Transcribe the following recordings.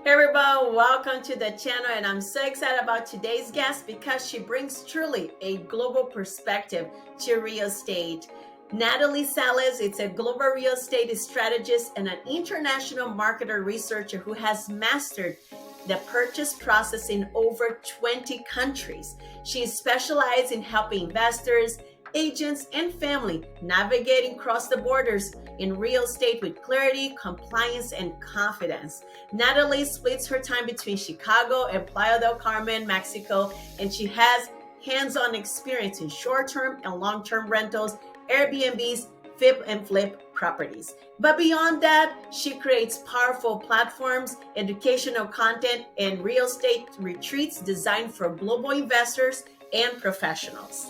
Hey everyone, welcome to the channel, and I'm so excited about today's guest because she brings truly a global perspective to real estate. Nathaly Salas is a global real estate strategist and an international marketer researcher who has mastered the purchase process in over 20 countries. She is specialized in helping investors, agents, and family navigating across the borders in real estate with clarity, compliance, and confidence. Nathaly splits her time between Chicago and Playa del Carmen, Mexico, and she has hands-on experience in short-term and long-term rentals, Airbnbs, fib and flip properties. But beyond that, she creates powerful platforms, educational content, and real estate retreats designed for global investors and professionals.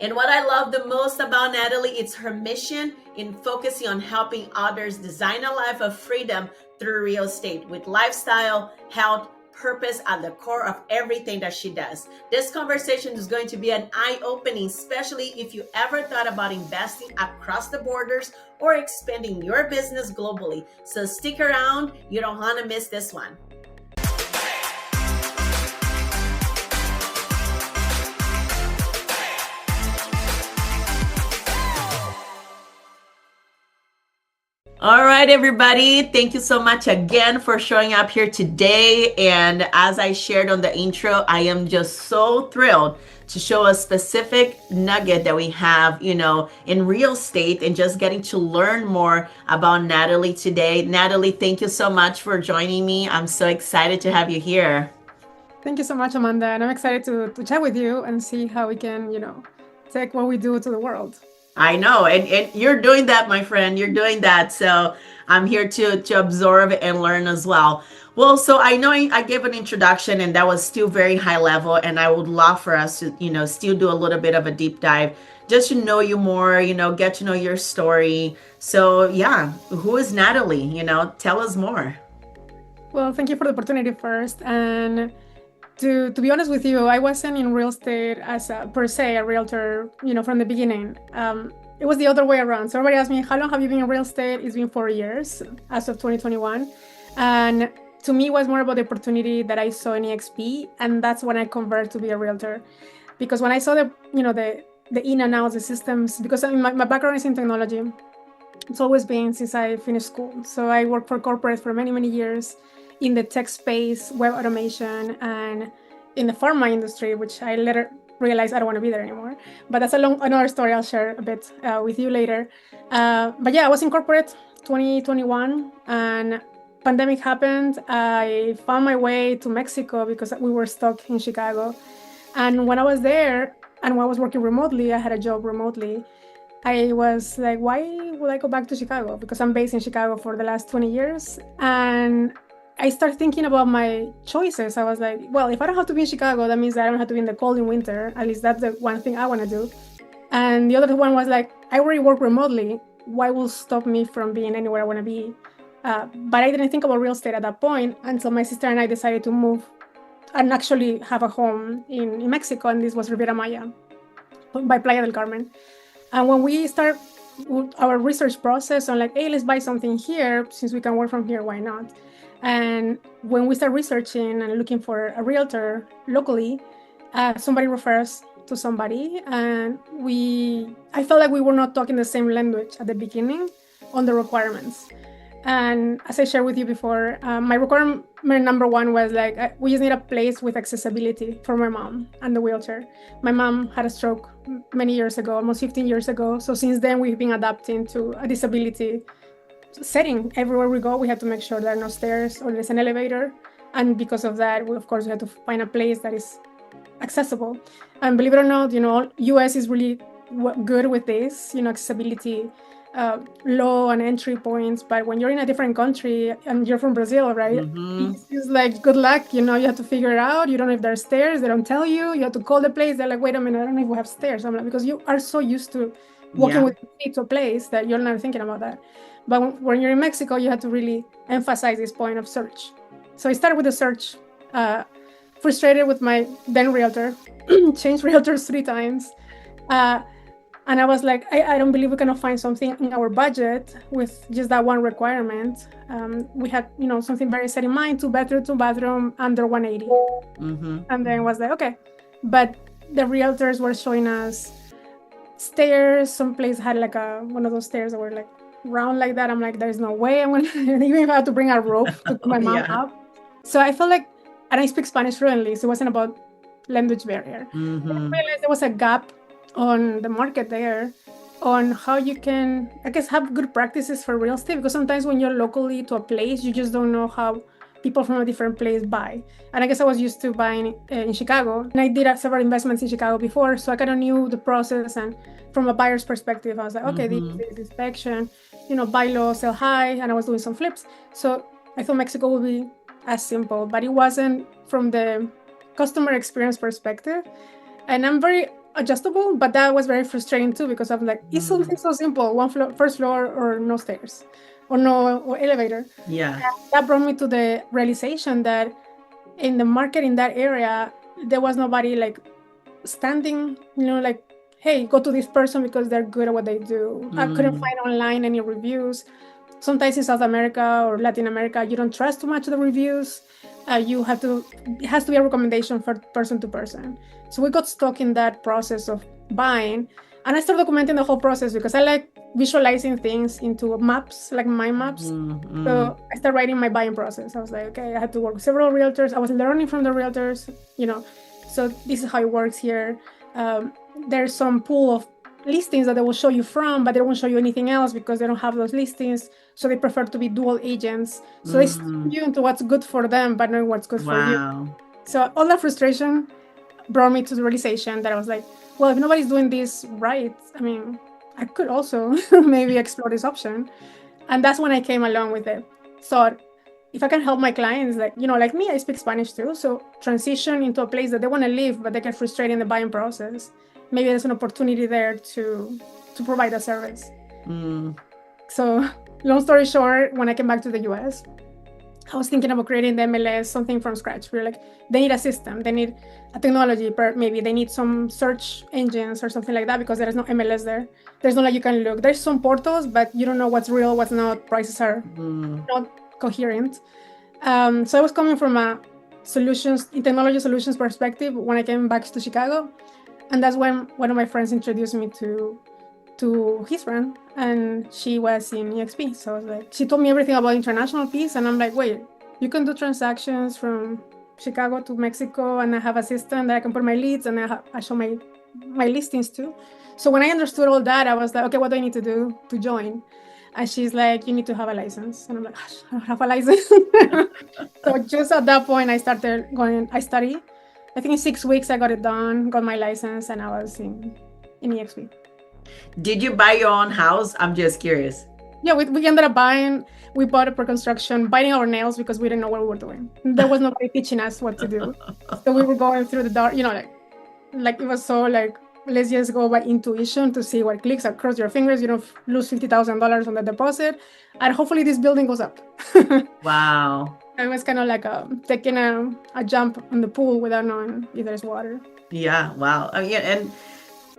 And what I love the most about Nathaly is her mission in focusing on helping others design a life of freedom through real estate with lifestyle, health, purpose at the core of everything that she does. This conversation is going to be an eye-opening, especially if you ever thought about investing across the borders or expanding your business globally. So stick around, you don't want to miss this one. All right, everybody. Thank you so much again for showing up here today. And as I shared on the intro, I am just so thrilled to show a specific nugget that we have, in real estate and just getting to learn more about Nathaly today. Nathaly, thank you so much for joining me. I'm so excited to have you here. Thank you so much, Amanda. And I'm excited to chat with you and see how we can, take what we do to the world. I know, and you're doing that, my friend. You're doing that. So I'm here to absorb and learn as well. Well, so I know I gave an introduction and that was still very high level, and I would love for us to, still do a little bit of a deep dive just to know you more, get to know your story. So yeah, who is Nathaly? Tell us more. Well, thank you for the opportunity first. And to be honest with you, I wasn't in real estate as per se a realtor, from the beginning. It was the other way around. So everybody asked me, how long have you been in real estate? It's been 4 years as of 2021. And to me, it was more about the opportunity that I saw in EXP. And that's when I converted to be a realtor. Because when I saw the in and outs, the systems, because my background is in technology. It's always been since I finished school. So I worked for corporates for many, many years in the tech space, web automation, and in the pharma industry, which I later realized I don't want to be there anymore. But that's another story I'll share a bit with you later. But yeah, I was in corporate 2021, and pandemic happened. I found my way to Mexico because we were stuck in Chicago. And when I was there, and when I was working remotely, I had a job remotely. I was like, why would I go back to Chicago? Because I'm based in Chicago for the last 20 years. And I started thinking about my choices. I was like, well, if I don't have to be in Chicago, that means that I don't have to be in the cold in winter. At least that's the one thing I want to do. And the other one was like, I already work remotely. Why will stop me from being anywhere I want to be? But I didn't think about real estate at that point until my sister and I decided to move and actually have a home in Mexico. And this was Riviera Maya by Playa del Carmen. And when we start our research process on like, hey, let's buy something here, since we can work from here, why not? And when we start researching and looking for a realtor locally, somebody refers to somebody, and I felt like we were not talking the same language at the beginning on the requirements. And as I shared with you before, my requirement number one was like, we just need a place with accessibility for my mom and the wheelchair. My mom had a stroke many years ago, almost 15 years ago. So since then, we've been adapting to a disability setting. Everywhere we go, we have to make sure there are no stairs or there's an elevator. And because of that, of course, we have to find a place that is accessible. And believe it or not, US is really good with this, accessibility law and entry points. But when you're in a different country and you're from Brazil, right? Mm-hmm. It's like, good luck. You have to figure it out. You don't know if there's stairs. They don't tell you. You have to call the place. They're like, wait a minute, I don't know if we have stairs. I'm like, because you are so used to walking with feet to a place that you're not thinking about that. But when you're in Mexico, you have to really emphasize this point of search. So I started with the search, frustrated with my then realtor, changed realtors 3 times. And I was like, I don't believe we cannot find something in our budget with just that one requirement. We had, something very set in mind, two bathroom, under 180. And then was like, okay. But the realtors were showing us stairs. Some place had like one of those stairs that were like round like that. I'm like, there's no way I'm gonna even if I had to bring a rope to put my mom up. So I felt like, and I speak Spanish fluently, so it wasn't about language barrier. I realized there was a gap on the market there on how you can, I guess, have good practices for real estate, because sometimes when you're locally to a place, you just don't know how people from a different place buy. And I guess I was used to buying in Chicago, and I did several investments in Chicago before, so I kind of knew the process. And from a buyer's perspective, I was like, okay, this inspection, buy low, sell high, and I was doing some flips. So I thought Mexico would be as simple, but it wasn't from the customer experience perspective. And I'm very adjustable, but that was very frustrating too, because I'm like, it's something so simple, first floor or no stairs or no elevator. Yeah. And that brought me to the realization that in the market in that area, there was nobody like standing, like, hey, go to this person because they're good at what they do. I couldn't find online any reviews. Sometimes in South America or Latin America, you don't trust too much the reviews. It has to be a recommendation for person to person. So we got stuck in that process of buying. And I started documenting the whole process because I like visualizing things into maps, like mind maps. So I started writing my buying process. I was like, okay, I had to work with several realtors. I was learning from the realtors, so this is how it works here. There's some pool of listings that they will show you from, but they won't show you anything else because they don't have those listings. So they prefer to be dual agents. So they steer you into what's good for them, but not what's good for you. So all that frustration brought me to the realization that I was like, well, if nobody's doing this right, I mean, I could also maybe explore this option. And that's when I came along with it. Thought, if I can help my clients, like me, I speak Spanish too. So transition into a place that they want to live, but they get frustrated in the buying process. Maybe there's an opportunity there to provide a service. So long story short, when I came back to the US, I was thinking about creating the MLS, something from scratch. We were like, they need a system, they need a technology, maybe they need some search engines or something like that, because there is no MLS there. There's no like you can look. There's some portals, but you don't know what's real, what's not. Prices are not coherent. So I was coming from a technology solutions perspective when I came back to Chicago. And that's when one of my friends introduced me to his friend, and she was in EXP. So I was like, she told me everything about international piece, and I'm like, wait, you can do transactions from Chicago to Mexico, and I have a system that I can put my leads, and I show my listings too. So when I understood all that, I was like, okay, what do I need to do to join? And she's like, you need to have a license. And I'm like, I don't have a license. So just at that point, I studied. I think in 6 weeks, I got it done, got my license, and I was in EXP. Did you buy your own house? I'm just curious. Yeah, we ended up we bought it for construction, biting our nails because we didn't know what we were doing. There was nobody teaching us what to do. So we were going through the dark, like it was so like, let's just go by intuition to see what clicks. Cross your fingers, you don't lose $50,000 on the deposit, and hopefully this building goes up. Wow. It was kind of like taking a jump on the pool without knowing if there's water. Yeah, wow. And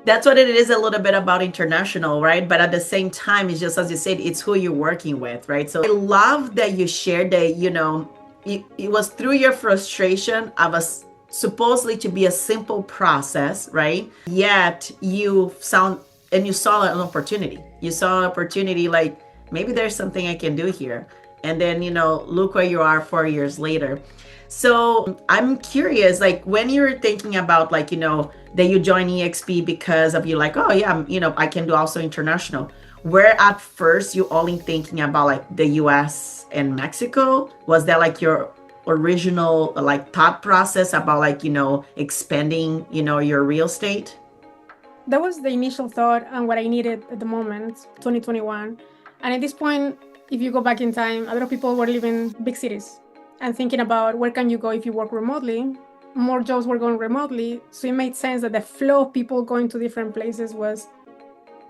that's what it is a little bit about international, right? But at the same time, it's just, as you said, it's who you're working with, right? So I love that you shared that, it was through your frustration of supposedly to be a simple process, right? Yet you saw an opportunity. You saw an opportunity like, maybe there's something I can do here. And then, look where you are 4 years later. So I'm curious, like when you're thinking about like, that you join EXP because of you like, oh yeah, I can do also international. Where at first you only thinking about like the US and Mexico? Was that like your original like thought process about like, expanding, your real estate? That was the initial thought and what I needed at the moment, 2021. And at this point, if you go back in time, a lot of people were living in big cities and thinking about where can you go if you work remotely. More jobs were going remotely. So it made sense that the flow of people going to different places was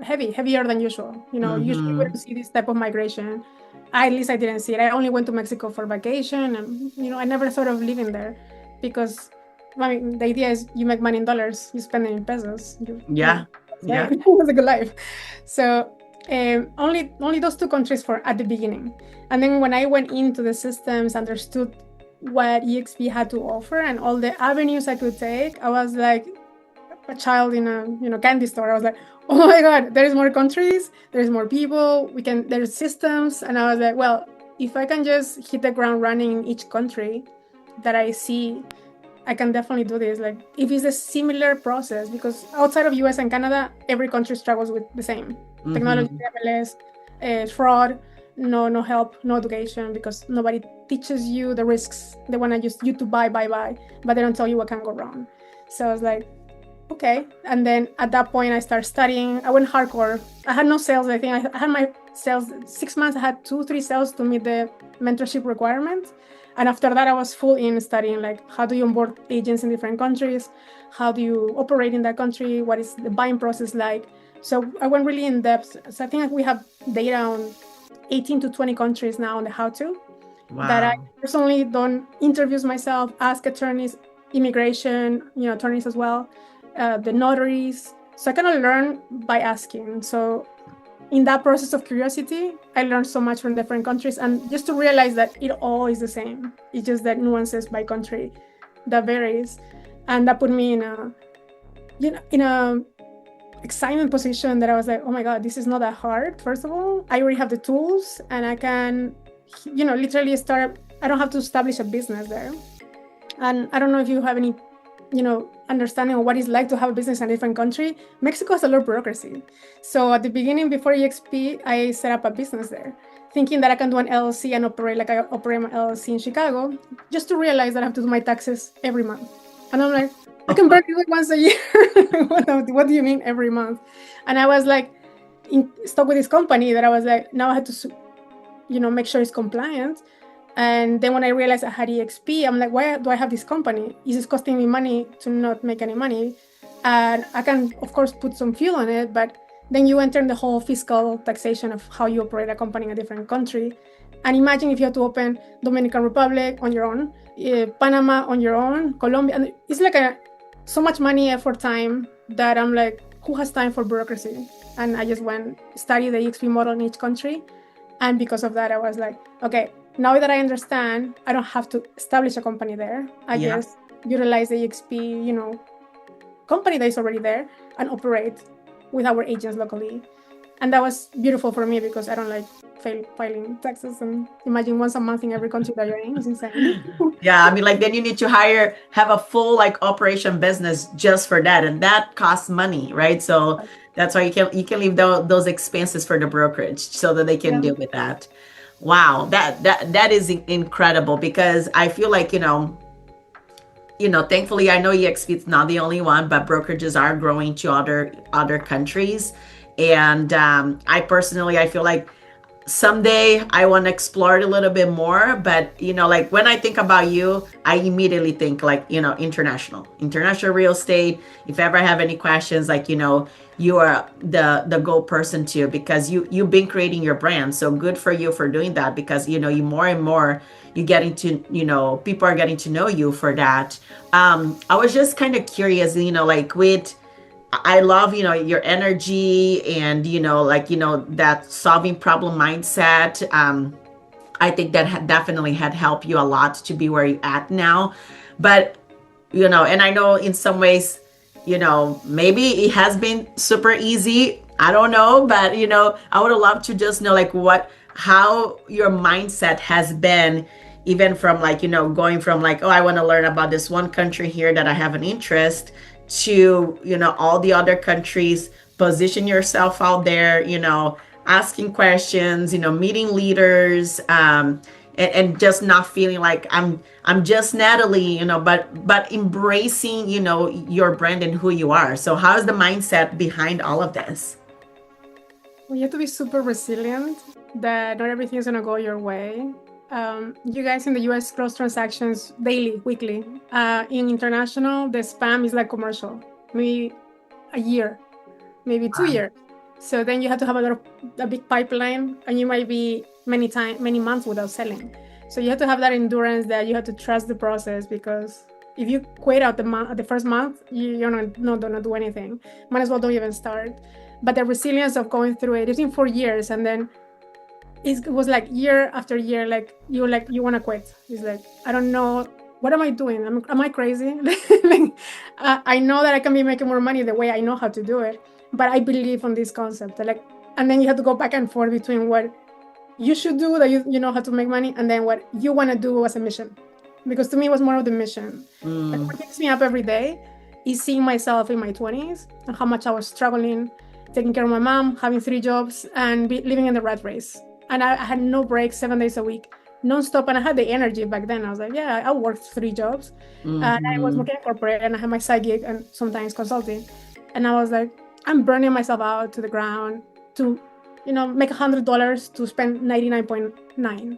heavier than usual. Usually we don't see this type of migration. At least I didn't see it. I only went to Mexico for vacation, and I never thought of living there because the idea is you make money in dollars, you spend it in pesos. right? It was a good life. So only those two countries for at the beginning. And then when I went into the systems, understood what EXP had to offer and all the avenues I could take, I was like a child in a candy store. I was like, oh my God, there's more countries, there's more people, there's systems. And I was like, well, if I can just hit the ground running in each country that I see, I can definitely do this. Like if it's a similar process, because outside of US and Canada, every country struggles with the same technology, MLS, fraud, no help, no education, because nobody teaches you the risks. They want to just you to buy, but they don't tell you what can go wrong. So I was like, okay. And then at that point, I started studying. I went hardcore. I had no sales. I think I had my sales 6 months. I had 2-3 sales to meet the mentorship requirements. And after that, I was full in studying, like, how do you onboard agents in different countries? How do you operate in that country? What is the buying process like? So I went really in depth. So I think we have data on 18 to 20 countries now on the how-to. Wow. That I personally done interviews myself, ask attorneys, immigration, attorneys as well, the notaries. So I kind of learn by asking. So in that process of curiosity, I learned so much from different countries, and just to realize that it all is the same. It's just that nuances by country that varies, and that put me in a excitement position that I was like, oh my God, this is not that hard. First of all, I already have the tools, and I can, literally start. I don't have to establish a business there, and I don't know if you have any understanding of what it's like to have a business in a different country. Mexico has a lot of bureaucracy. So at the beginning, before EXP, I set up a business there, thinking that I can do an LLC and operate like I operate my LLC in Chicago, just to realize that I have to do my taxes every month. And I'm like, I can barely do it once a year. What do you mean every month? And I was like, stuck with this company that I was like, now I had to, make sure it's compliant. And then when I realized I had EXP, I'm like, why do I have this company? Is it costing me money to not make any money? And I can, of course, put some fuel on it, but then you enter in the whole fiscal taxation of how you operate a company in a different country. And imagine if you have to open Dominican Republic on your own, Panama on your own, Colombia. And it's like so much money, effort, time that I'm like, who has time for bureaucracy? And I just went study the EXP model in each country. And because of that, I was like, okay, now that I understand, I don't have to establish a company there. I just utilize the EXP, company that is already there and operate with our agents locally. And that was beautiful for me because I don't like filing taxes, and imagine once a month in every country that you're in is insane. Yeah, I mean, like then you need to have a full operation business just for that, and that costs money, right? So that's why you can leave those expenses for the brokerage so that they can deal with that. Wow, that is incredible, because I feel like thankfully I know EXP is not the only one, but brokerages are growing to other countries, and I feel like someday I want to explore it a little bit more. But when I think about you, I immediately think international real estate. If ever I have any questions, you are the go person too, because you've been creating your brand. So good for you for doing that, because you more and more you're getting to people are getting to know you for that. I was just kind of curious, I love, your energy and, that solving problem mindset. I think that definitely had helped you a lot to be where you're at now. But, and I know in some ways, maybe it has been super easy. I don't know, but, I would love to just know how your mindset has been, even from going from oh, I want to learn about this one country here that I have an interest, to all the other countries, position yourself out there, asking questions, meeting leaders, and just not feeling like I'm just Nathaly, but embracing your brand and who you are. So how is the mindset behind all of this? Well, you have to be super resilient, that not everything is going to go your way. You guys in the US close transactions daily, weekly. In international, the spam is like commercial, maybe a year, maybe 2 years. So then you have to have a big pipeline, and you might be many months without selling. So you have to have that endurance, that you have to trust the process, because if you quit out the first month, you're not gonna do anything. Might as well don't even start. But the resilience of going through it, it's been 4 years, and then it was like year after year, like you want to quit. It's like, I don't know, what am I doing? Am I crazy? Like, I know that I can be making more money the way I know how to do it, but I believe on this concept. Like, and then you have to go back and forth between what you should do, that you know how to make money, and then what you want to do as a mission. Because to me, it was more of the mission. Like, what keeps me up every day is seeing myself in my 20s and how much I was struggling, taking care of my mom, having 3 jobs, and living in the rat race. And I had no breaks, 7 days a week, nonstop. And I had the energy back then. I was like, yeah, I worked 3 jobs. And I was working in corporate, and I had my side gig and sometimes consulting. And I was like, I'm burning myself out to the ground to, make $100 to spend 99.9.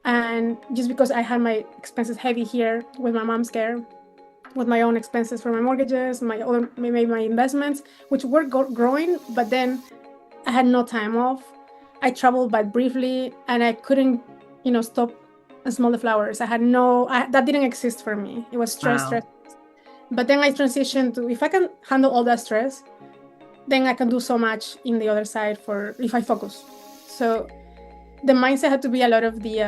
And just because I had my expenses heavy here with my mom's care, with my own expenses for my mortgages, maybe my investments, which were growing, but then I had no time off. I traveled but briefly, and I couldn't, stop and smell the flowers. That didn't exist for me. It was stress. But then I transitioned to, if I can handle all that stress, then I can do so much in the other side if I focus. So the mindset had to be a lot of the,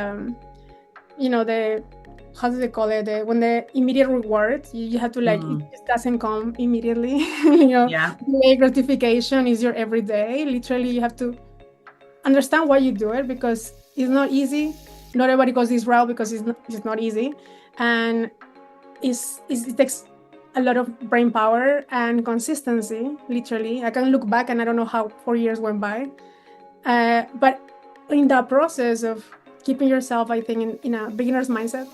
how do they call it? When the immediate reward, you have to it just doesn't come immediately. Delayed gratification is your everyday. Literally, you have to understand why you do it, because it's not easy. Not everybody goes this route because it's not easy, and it takes a lot of brain power and consistency. Literally, I can look back and I don't know how 4 years went by, but in that process of keeping yourself, I think, in a beginner's mindset,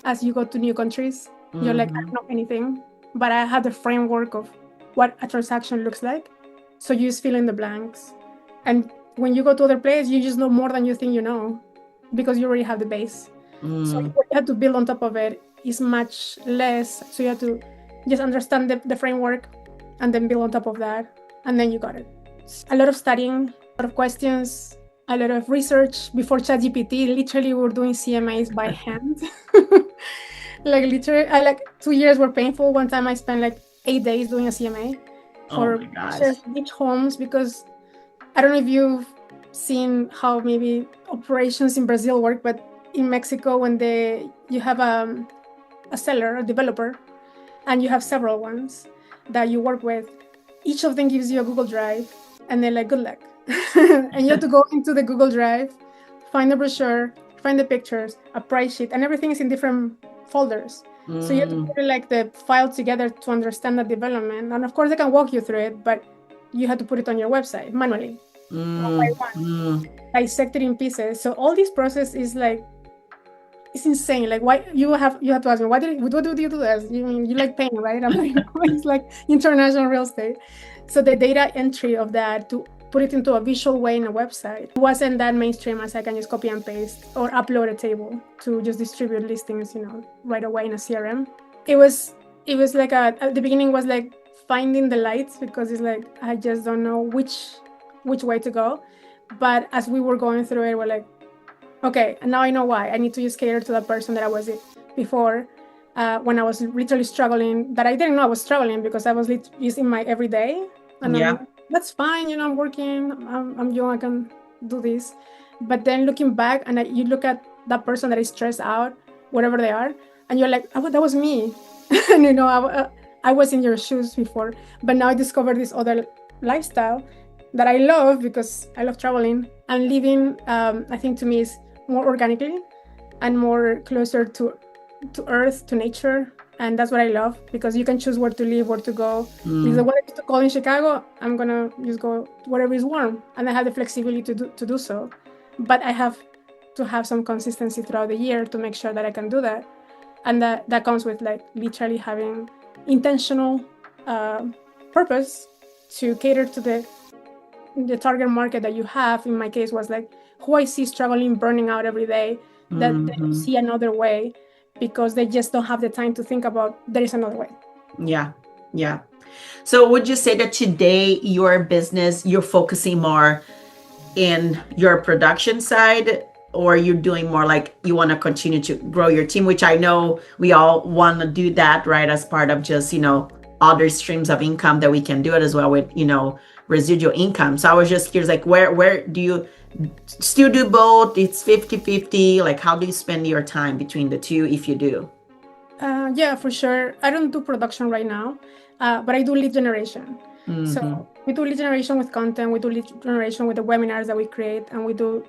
as you go to new countries, you're like, I don't know anything, but I had the framework of what a transaction looks like. So you just fill in the blanks. And when you go to other places, you just know more than you think you know, because you already have the base. So what you have to build on top of it is much less. So you have to just understand the framework and then build on top of that. And then you got it. A lot of studying, a lot of questions, a lot of research. Before ChatGPT, literally we were doing CMAs by hand. Like 2 years were painful. One time I spent 8 days doing a CMA for beach homes, because I don't know if you've seen how maybe operations in Brazil work, but in Mexico, when you have a seller, a developer, and you have several ones that you work with, each of them gives you a Google Drive, and they're like, good luck. And you have to go into the Google Drive, find the brochure, find the pictures, a price sheet, and everything is in different folders. So you have to put the file together to understand the development. And of course, they can walk you through it, but you have to put it on your website manually, one by one, dissect it in pieces. So all this process is it's insane. Like, why you have to ask me, what do you do this? You mean you like paint, right? I'm like, it's like international real estate. So the data entry of that, to put it into a visual way in a website, wasn't that mainstream as I can just copy and paste or upload a table to just distribute listings, right away in a CRM. It was like at the beginning was like finding the lights, because it's like, I just don't know which way to go. But as we were going through it, we're like, okay, and now I know why. I need to just cater to that person that I was before, when I was literally struggling, that I didn't know I was struggling, because I was just in my everyday. And that's fine, I'm working, I'm young, I can do this. But then looking back, and you look at that person that is stressed out, whatever they are, and you're like, oh, that was me. And I was in your shoes before, but now I discovered this other lifestyle that I love, because I love traveling and living. I think to me is more organically and more closer to earth, to nature. And that's what I love, because you can choose where to live, where to go. If the weather is too cold in Chicago, I'm gonna just go wherever is warm, and I have the flexibility to do so. But I have to have some consistency throughout the year to make sure that I can do that. And that comes with literally having intentional purpose to cater to the target market that you have. In my case was who I see struggling, burning out every day, that they don't see another way, because they just don't have the time to think about there is another way. Yeah. So would you say that today your business, you're focusing more in your production side or you're doing more like you want to continue to grow your team, which I know we all want to do that, right? As part of just, other streams of income that we can do it as well with, residual income. So I was just curious, like, where do you still do both? It's 50-50. Like, how do you spend your time between the two if you do? Yeah, for sure. I don't do production right now, but I do lead generation. So we do lead generation with content, we do lead generation with the webinars that we create, and we do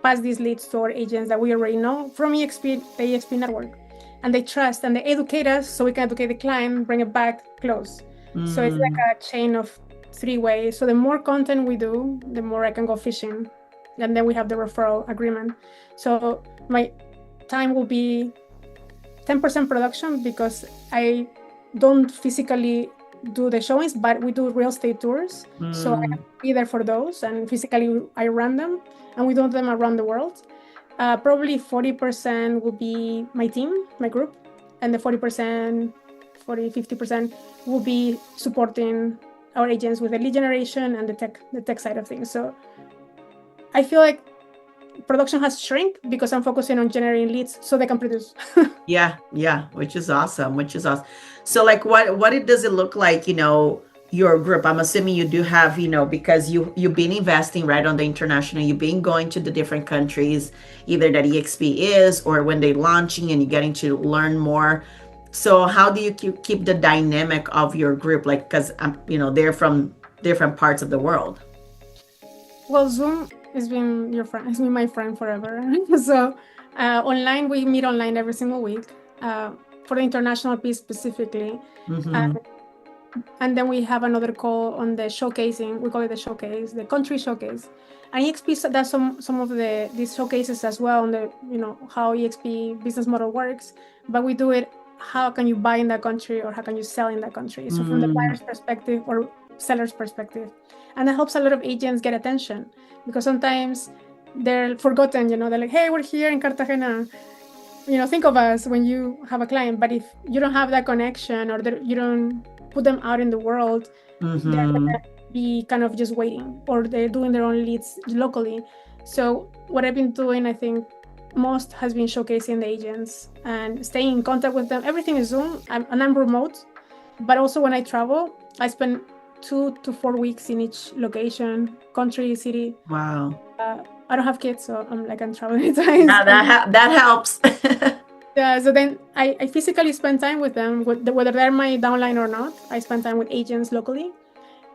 pass these leads to our agents that we already know from EXP, the EXP network. And they trust and they educate us so we can educate the client, bring it back, close. So it's like a chain of 3 ways. So the more content we do, the more I can go fishing. And then we have the referral agreement. So my time will be 10% production because I don't physically do the showings, but we do real estate tours. So I have to be there for those, and physically I run them, and we do them around the world. Probably 40% will be my team, my group, and the 50% will be supporting our agents with the lead generation and the tech side of things. So I feel like production has shrunk because I'm focusing on generating leads so they can produce. Yeah, which is awesome. So like what does it look like, your group? I'm assuming you do have, because you've been investing right on the international, you've been going to the different countries, either that EXP is or when they're launching and you're getting to learn more. So how do you keep the dynamic of your group? Like, because they're from different parts of the world. Well, Zoom has been your friend. It's been my friend forever. So online, we meet online every single week for the international piece specifically. And then we have another call on the showcasing. We call it the showcase, the country showcase. And EXP does some of these showcases as well on the how EXP business model works. But we do it. How can you buy in that country, or how can you sell in that country? So from the buyer's perspective or seller's perspective. And that helps a lot of agents get attention, because sometimes they're forgotten, they're like, hey, we're here in Cartagena, think of us when you have a client. But if you don't have that connection, or you don't put them out in the world, they're gonna be kind of just waiting, or they're doing their own leads locally. So what I've been doing, I think most, has been showcasing the agents and staying in contact with them. Everything is Zoom, and I'm remote, but also when I travel, I spend 2 to 4 weeks in each location, country, city. Wow. I don't have kids, so I'm traveling anytime. Yeah, that helps. Yeah, so then I physically spend time with them, whether they're my downline or not. I spend time with agents locally,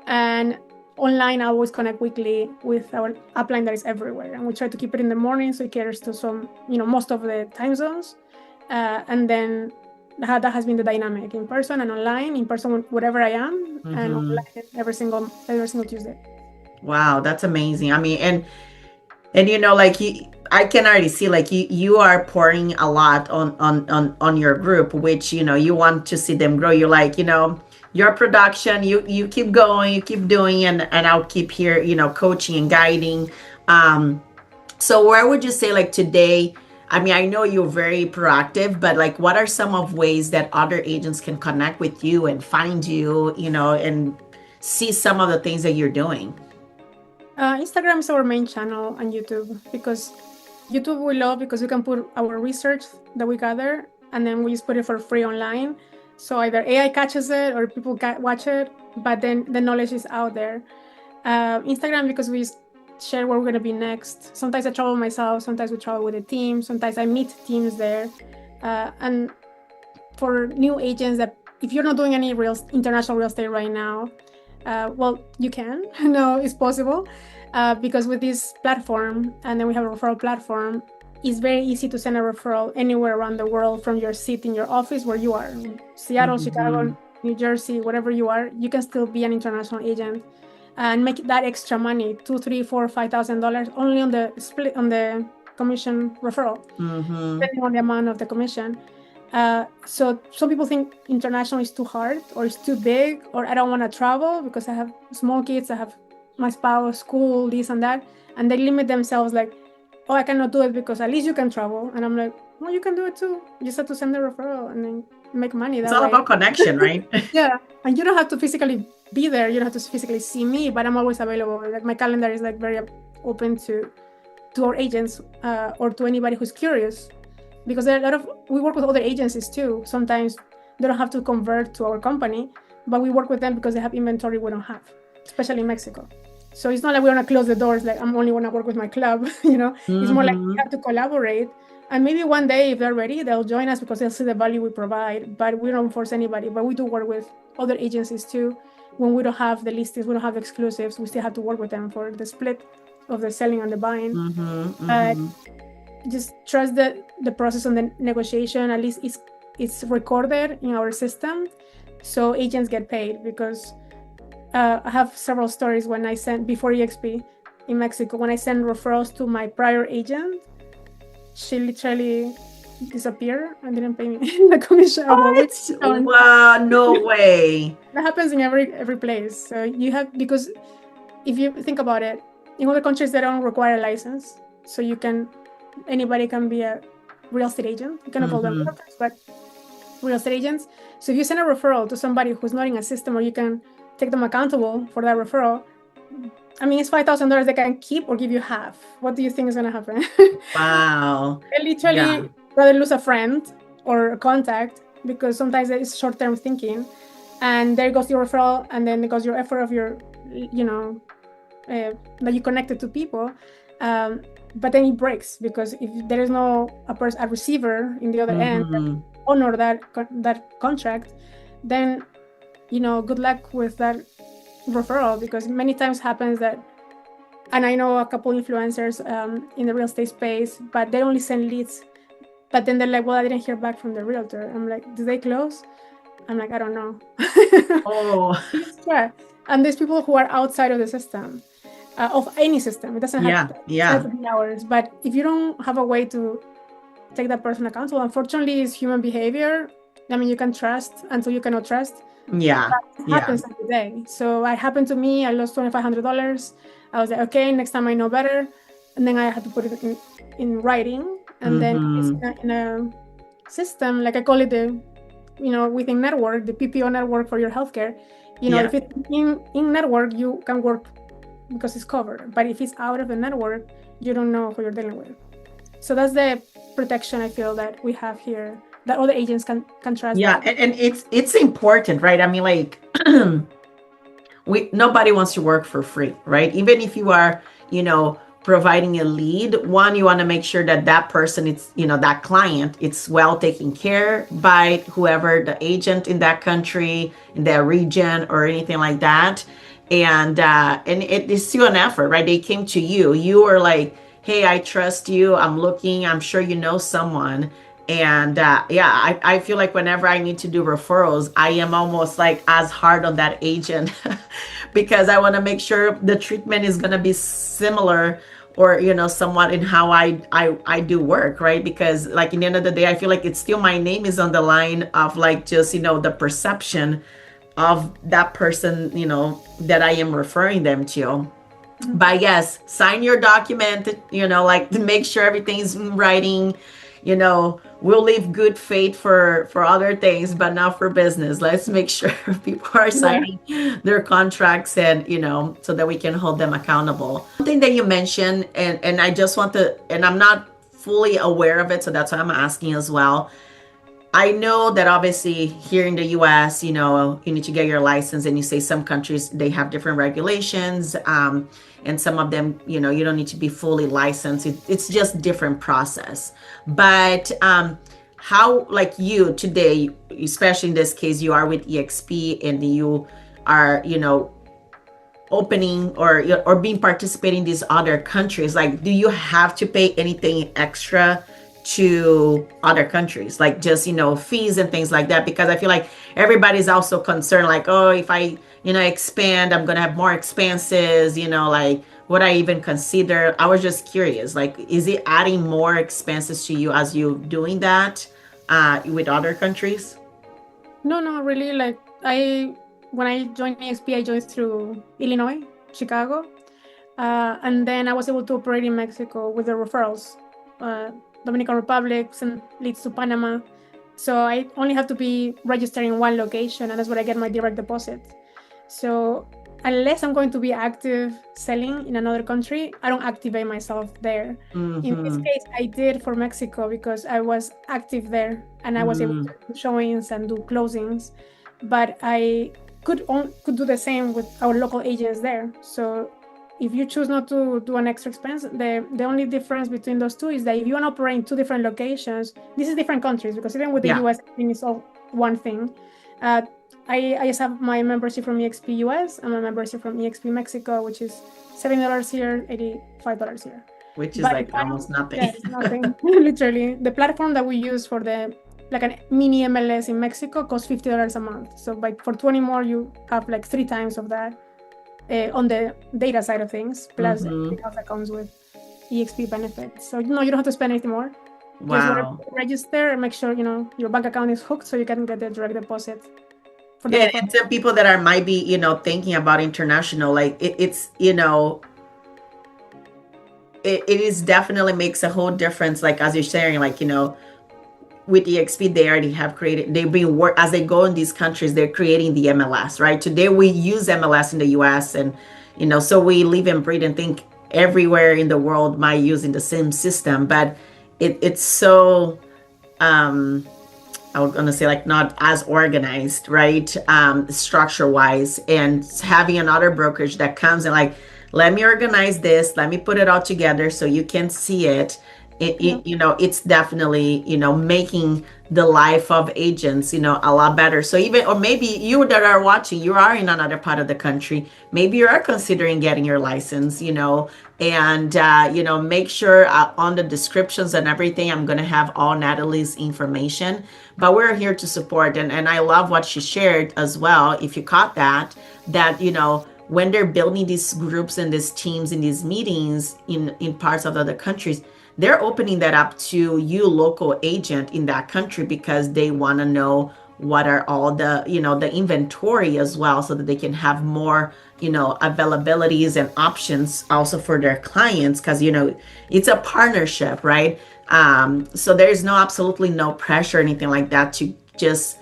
and online I always connect weekly with our upline that is everywhere, and we try to keep it in the morning so it caters to most of the time zones, and then that has been the dynamic, in person and online. In person wherever I am, and online every single Tuesday. Wow, that's amazing. I mean, and like I can already see like you are pouring a lot on your group, which you want to see them grow. You're like, your production, you keep going, you keep doing, and I'll keep here, coaching and guiding. So where would you say, like, today, I mean, I know you're very proactive, but like, what are some of ways that other agents can connect with you and find you, and see some of the things that you're doing? Instagram is our main channel, and YouTube, because YouTube we love because we can put our research that we gather, and then we just put it for free online. So either AI catches it or people watch it, but then the knowledge is out there. Instagram, because we share where we're going to be next. Sometimes I travel myself, sometimes we travel with a team, sometimes I meet teams there. And for new agents, that if you're not doing any international real estate right now, well, you can. No, it's possible. Because with this platform, and then we have a referral platform, it's very easy to send a referral anywhere around the world from your seat in your office where you are. Seattle, Chicago, New Jersey, whatever you are, you can still be an international agent and make that extra money, $2,000, $3,000, $4,000, $5,000 only on the split on the commission referral, depending on the amount of the commission. So some people think international is too hard, or it's too big, or I don't want to travel because I have small kids, I have my spouse, school, this and that, and they limit themselves like, oh, I cannot do it because at least you can travel. And I'm like, well, you can do it too. You just have to send the referral and then make money that way. It's all about connection, right? Yeah, and you don't have to physically be there. You don't have to physically see me, but I'm always available. Like my calendar is like very open to to our agents or to anybody who's curious, because there are we work with other agencies too. Sometimes they don't have to convert to our company, but we work with them because they have inventory we don't have, especially in Mexico. So it's not like we want to close the doors, like I'm only want to work with my club, It's more like we have to collaborate. And maybe one day, if they're ready, they'll join us because they'll see the value we provide. But we don't force anybody. But we do work with other agencies too. When we don't have the listings, we don't have exclusives, we still have to work with them for the split of the selling and the buying. But just trust the process on the negotiation. At least it's recorded in our system, so agents get paid. Because I have several stories when I sent, before EXP in Mexico, when I sent referrals to my prior agent, she literally disappeared and didn't pay me the commission. Wow, no way. That happens in every place. So you have, because if you think about it, in other countries they don't require a license, so anybody can be a real estate agent. You cannot call them realtors, but real estate agents. So if you send a referral to somebody who's not in a system, or you can take them accountable for that referral, I mean, it's $5,000 they can keep or give you half. What do you think is going to happen? Wow. I literally rather lose a friend or a contact, because sometimes it's short-term thinking, and there goes your referral, and then there goes your effort of your, that you connected to people. But then it breaks, because if there is no a receiver in the other end that honor that contract, then good luck with that referral. Because many times happens that, and I know a couple influencers in the real estate space, but they only send leads, but then they're like, well, I didn't hear back from the realtor. I'm like, did they close? I'm like, I don't know. Yeah. And there's people who are outside of the system, of any system. It doesn't have to be ours. But if you don't have a way to take that person accountable, unfortunately, it's human behavior. I mean, you can trust until you cannot trust. Yeah. It happens every day. So it happened to me. I lost $2,500. I was like, okay, next time I know better. And then I had to put it in writing. And then it's in a system, like I call it within network, the PPO network for your healthcare. If it's in network, you can work because it's covered. But if it's out of the network, you don't know who you're dealing with. So that's the protection I feel that we have here, that other agents can trust. Yeah, and it's important, right? I mean, like nobody wants to work for free, right? Even if you are, providing a lead, one, you want to make sure that person, it's, that client, it's well taken care by whoever the agent in that country, in that region, or anything like that. And it is still an effort, right? They came to you. You were like, hey, I trust you. I'm looking. I'm sure you know someone. And I feel like whenever I need to do referrals, I am almost like as hard on that agent because I want to make sure the treatment is going to be similar, or somewhat in how I do work, right? Because like in the end of the day, I feel like it's still my name is on the line of like just the perception of that person that I am referring them to. But yes, sign your document, like to make sure everything's in writing. We'll leave good faith for other things, but not for business. Let's make sure people are signing their contracts and, so that we can hold them accountable. One thing that you mentioned, and I just want to, and I'm not fully aware of it, so that's why I'm asking as well. I know that obviously here in the US, you need to get your license, and you say some countries, they have different regulations. And some of them, you don't need to be fully licensed. It's just different process. But how, like you today, especially in this case, you are with EXP and you are, opening or being participating in these other countries. Like, do you have to pay anything extra to other countries, like just fees and things like that? Because I feel like everybody's also concerned, like, oh, if I expand, I'm gonna have more expenses, like would I even consider? I was just curious, like, is it adding more expenses to you as you doing that with other countries? No, really. Like when I joined EXP, I joined through Illinois, Chicago, and then I was able to operate in Mexico with the referrals. Dominican Republic and leads to Panama. So I only have to be registered in one location, and that's where I get my direct deposit. So unless I'm going to be active selling in another country, I don't activate myself there. In this case, I did for Mexico because I was active there and I was able to do showings and do closings, but I could do the same with our local agents there. So if you choose not to do an extra expense, the only difference between those two is that if you want to operate in two different locations, this is different countries, because even with the US, everything is all one thing. I just have my membership from EXP US and my membership from EXP Mexico, which is $70 here, $85 here. Which is like almost nothing. Yeah, it's nothing. Literally. The platform that we use for a mini MLS in Mexico costs $50 a month. So for 20 more, you have like 3 times of that on the data side of things, plus everything else that comes with EXP benefits. So no, you don't have to spend anything more. Wow. Just register and make sure your bank account is hooked so you can get the direct deposit. Yeah, and some people that might be thinking about international, like it's it is definitely makes a whole difference. Like as you're sharing, like with the EXP, they already have created. They've been as they go in these countries, they're creating the MLS. Right today, we use MLS in the US, and so we live and breathe and think everywhere in the world might using the same system, but it's so I was gonna say like not as organized, right? Structure wise, and having another brokerage that comes and like, let me organize this, let me put it all together so you can see it. It's definitely making the life of agents a lot better. So even, or maybe you that are watching, you are in another part of the country, maybe you are considering getting your license, and make sure on the descriptions and everything, I'm going to have all Nathaly's information, but we're here to support. And I love what she shared as well, if you caught that when they're building these groups and these teams in these meetings in parts of other countries, they're opening that up to you, local agent in that country, because they want to know what are all the the inventory as well, so that they can have more availabilities and options also for their clients, because it's a partnership, right? So there's absolutely no pressure or anything like that to just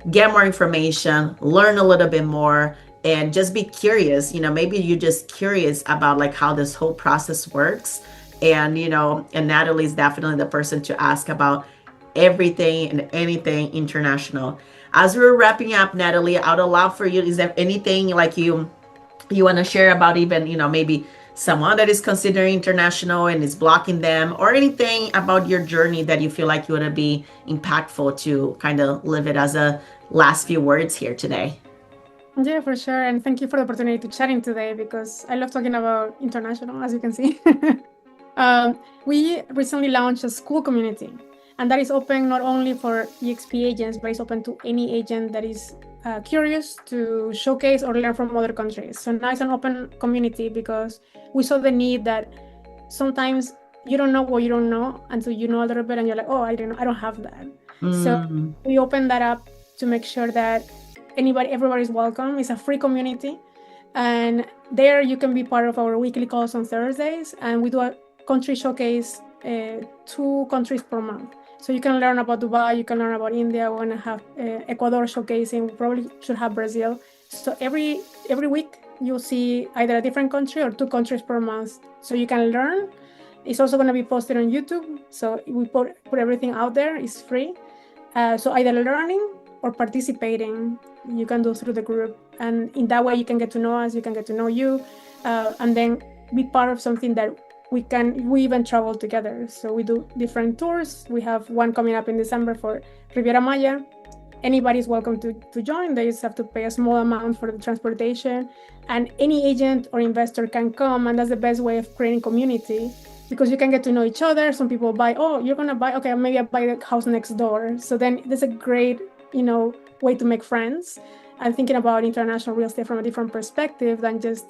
get more information, learn a little bit more, and just be curious. Maybe you're just curious about like how this whole process works, and and Nathaly is definitely the person to ask about everything and anything international. As we're wrapping up, Nathaly, I would love for you, is there anything like you want to share about, even maybe someone that is considering international and is blocking them, or anything about your journey that you feel like you want to be impactful to kind of live it as a last few words here today? Yeah, for sure. And thank you for the opportunity to chatting today, because I love talking about international, as you can see. We recently launched a school community, and that is open not only for EXP agents, but it's open to any agent that is curious to showcase or learn from other countries. So now it's an open community, because we saw the need that sometimes you don't know what you don't know until you know a little bit, and you're like, oh, I don't have that. So we opened that up to make sure that everybody's welcome. It's a free community, and there you can be part of our weekly calls on Thursdays, and we do a country showcase, 2 countries per month. So you can learn about Dubai, you can learn about India. We're gonna have Ecuador showcasing. We probably should have Brazil. So every week you'll see either a different country or 2 countries per month, so you can learn. It's also going to be posted on YouTube, so we put everything out there. It's free, so either learning or participating you can do through the group, and in that way you can get to know us, you can get to know you, and then be part of something that we even travel together. So we do different tours. We have one coming up in December for Riviera Maya. Anybody's welcome to join. They just have to pay a small amount for the transportation, and any agent or investor can come, and that's the best way of creating community, because you can get to know each other. Some people buy, oh, you're gonna buy, okay, maybe I buy the house next door. So then there's a great way to make friends, and thinking about international real estate from a different perspective than just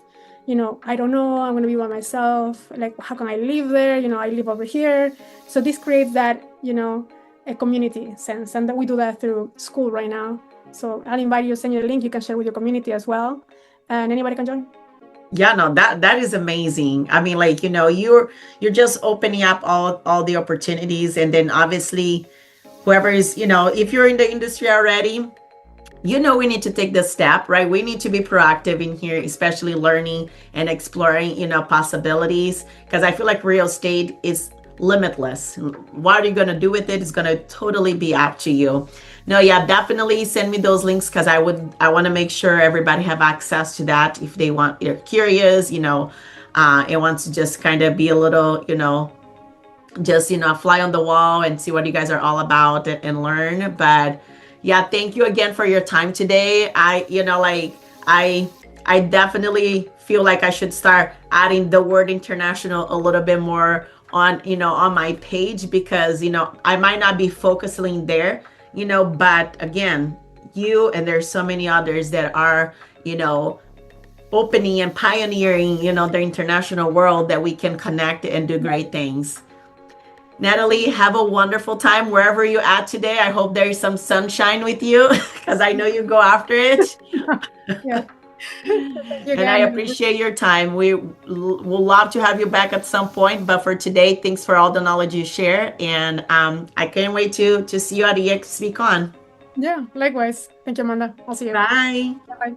I don't know, I'm going to be by myself, like how can I live there, I live over here. So this creates that a community sense, and that we do that through school right now. So I'll invite you, send you a link, you can share with your community as well, and anybody can join. Yeah, no, that is amazing. I mean, like, you're just opening up all the opportunities, and then obviously whoever is, if you're in the industry already, we need to take this step, right? We need to be proactive in here, especially learning and exploring, possibilities, because I feel like real estate is limitless. What are you going to do with it is going to totally be up to you. No, yeah, definitely send me those links, because I want to make sure everybody have access to that if they're curious, and wants to just kind of be a little, just fly on the wall and see what you guys are all about and learn. But yeah, thank you again for your time today. I definitely feel like I should start adding the word international a little bit more on my page, because I might not be focusing there, but again, you and there's so many others that are opening and pioneering the international world, that we can connect and do great things. Nathaly, have a wonderful time wherever you're at today. I hope there's some sunshine with you, because I know you go after it. Yeah. And I appreciate your time. We will love to have you back at some point. But for today, thanks for all the knowledge you share. And I can't wait to see you at EXPCon. Yeah, likewise. Thank you, Amanda. I'll see you. Bye. Bye.